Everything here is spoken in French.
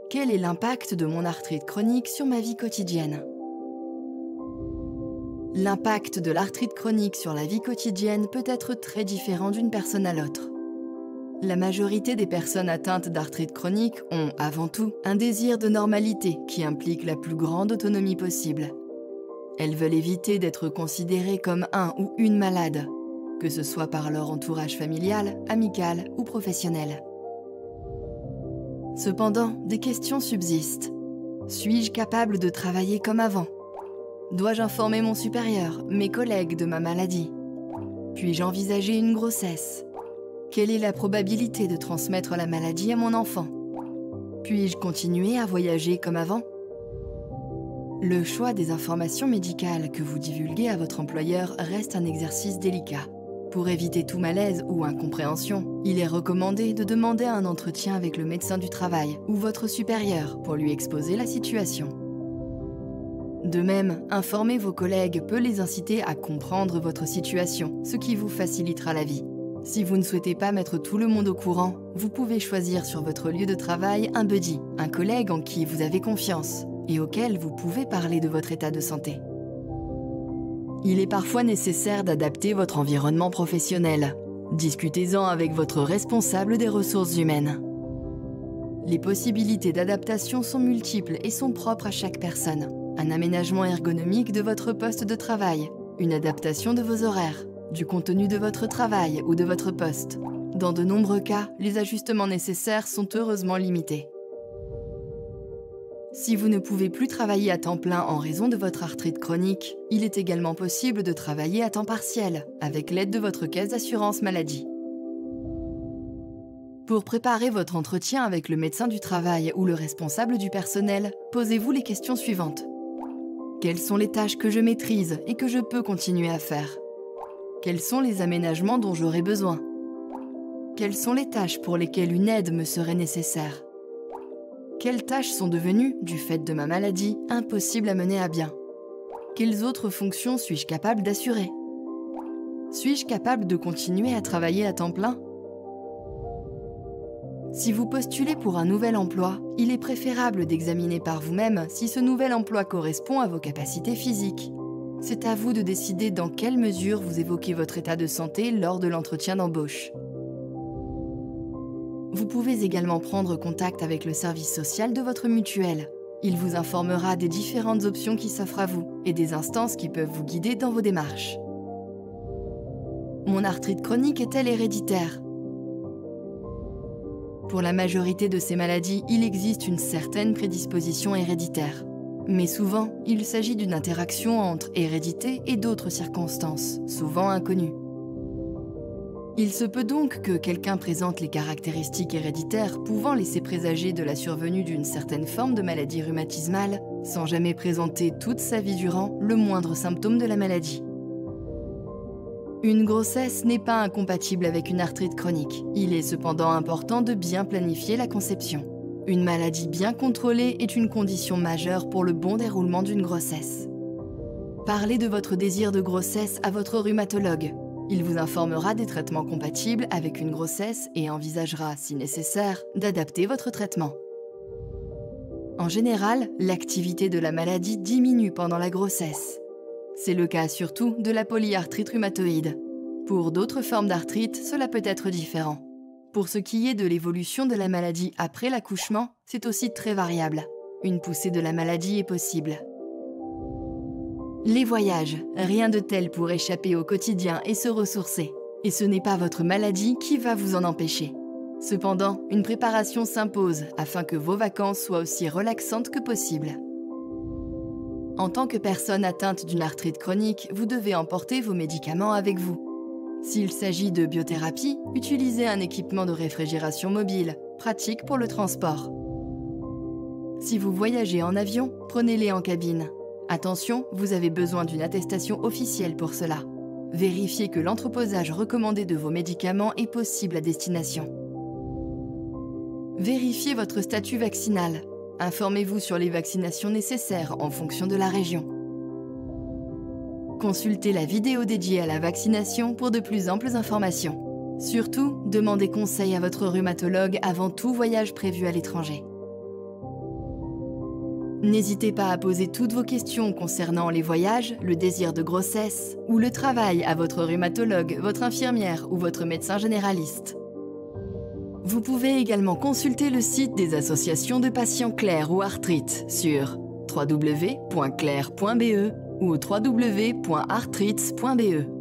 Quel est l'impact de mon arthrite chronique sur ma vie quotidienne? L'impact de l'arthrite chronique sur la vie quotidienne peut être très différent d'une personne à l'autre. La majorité des personnes atteintes d'arthrite chronique ont, avant tout, un désir de normalité qui implique la plus grande autonomie possible. Elles veulent éviter d'être considérées comme un ou une malade, que ce soit par leur entourage familial, amical ou professionnel. Cependant, des questions subsistent. Suis-je capable de travailler comme avant? Dois-je informer mon supérieur, mes collègues de ma maladie? Puis-je envisager une grossesse? Quelle est la probabilité de transmettre la maladie à mon enfant? Puis-je continuer à voyager comme avant? Le choix des informations médicales que vous divulguez à votre employeur reste un exercice délicat. Pour éviter tout malaise ou incompréhension, il est recommandé de demander un entretien avec le médecin du travail ou votre supérieur pour lui exposer la situation. De même, informer vos collègues peut les inciter à comprendre votre situation, ce qui vous facilitera la vie. Si vous ne souhaitez pas mettre tout le monde au courant, vous pouvez choisir sur votre lieu de travail un buddy, un collègue en qui vous avez confiance et auquel vous pouvez parler de votre état de santé. Il est parfois nécessaire d'adapter votre environnement professionnel. Discutez-en avec votre responsable des ressources humaines. Les possibilités d'adaptation sont multiples et sont propres à chaque personne. Un aménagement ergonomique de votre poste de travail, une adaptation de vos horaires, du contenu de votre travail ou de votre poste. Dans de nombreux cas, les ajustements nécessaires sont heureusement limités. Si vous ne pouvez plus travailler à temps plein en raison de votre arthrite chronique, il est également possible de travailler à temps partiel, avec l'aide de votre caisse d'assurance maladie. Pour préparer votre entretien avec le médecin du travail ou le responsable du personnel, posez-vous les questions suivantes. Quelles sont les tâches que je maîtrise et que je peux continuer à faire? Quels sont les aménagements dont j'aurai besoin? Quelles sont les tâches pour lesquelles une aide me serait nécessaire? Quelles tâches sont devenues, du fait de ma maladie, impossibles à mener à bien? Quelles autres fonctions suis-je capable d'assurer? Suis-je capable de continuer à travailler à temps plein? Si vous postulez pour un nouvel emploi, il est préférable d'examiner par vous-même si ce nouvel emploi correspond à vos capacités physiques. C'est à vous de décider dans quelle mesure vous évoquez votre état de santé lors de l'entretien d'embauche. Vous pouvez également prendre contact avec le service social de votre mutuelle. Il vous informera des différentes options qui s'offrent à vous et des instances qui peuvent vous guider dans vos démarches. Mon arthrite chronique est-elle héréditaire? Pour la majorité de ces maladies, il existe une certaine prédisposition héréditaire. Mais souvent, il s'agit d'une interaction entre hérédité et d'autres circonstances, souvent inconnues. Il se peut donc que quelqu'un présente les caractéristiques héréditaires pouvant laisser présager de la survenue d'une certaine forme de maladie rhumatismale, sans jamais présenter toute sa vie durant le moindre symptôme de la maladie. Une grossesse n'est pas incompatible avec une arthrite chronique. Il est cependant important de bien planifier la conception. Une maladie bien contrôlée est une condition majeure pour le bon déroulement d'une grossesse. Parlez de votre désir de grossesse à votre rhumatologue. Il vous informera des traitements compatibles avec une grossesse et envisagera, si nécessaire, d'adapter votre traitement. En général, l'activité de la maladie diminue pendant la grossesse. C'est le cas surtout de la polyarthrite rhumatoïde. Pour d'autres formes d'arthrite, cela peut être différent. Pour ce qui est de l'évolution de la maladie après l'accouchement, c'est aussi très variable. Une poussée de la maladie est possible. Les voyages, rien de tel pour échapper au quotidien et se ressourcer. Et ce n'est pas votre maladie qui va vous en empêcher. Cependant, une préparation s'impose afin que vos vacances soient aussi relaxantes que possible. En tant que personne atteinte d'une arthrite chronique, vous devez emporter vos médicaments avec vous. S'il s'agit de biothérapie, utilisez un équipement de réfrigération mobile, pratique pour le transport. Si vous voyagez en avion, prenez-les en cabine. Attention, vous avez besoin d'une attestation officielle pour cela. Vérifiez que l'entreposage recommandé de vos médicaments est possible à destination. Vérifiez votre statut vaccinal. Informez-vous sur les vaccinations nécessaires en fonction de la région. Consultez la vidéo dédiée à la vaccination pour de plus amples informations. Surtout, demandez conseil à votre rhumatologue avant tout voyage prévu à l'étranger. N'hésitez pas à poser toutes vos questions concernant les voyages, le désir de grossesse ou le travail à votre rhumatologue, votre infirmière ou votre médecin généraliste. Vous pouvez également consulter le site des associations de patients Claire ou Arthrite sur www.claire.be ou www.arthrites.be.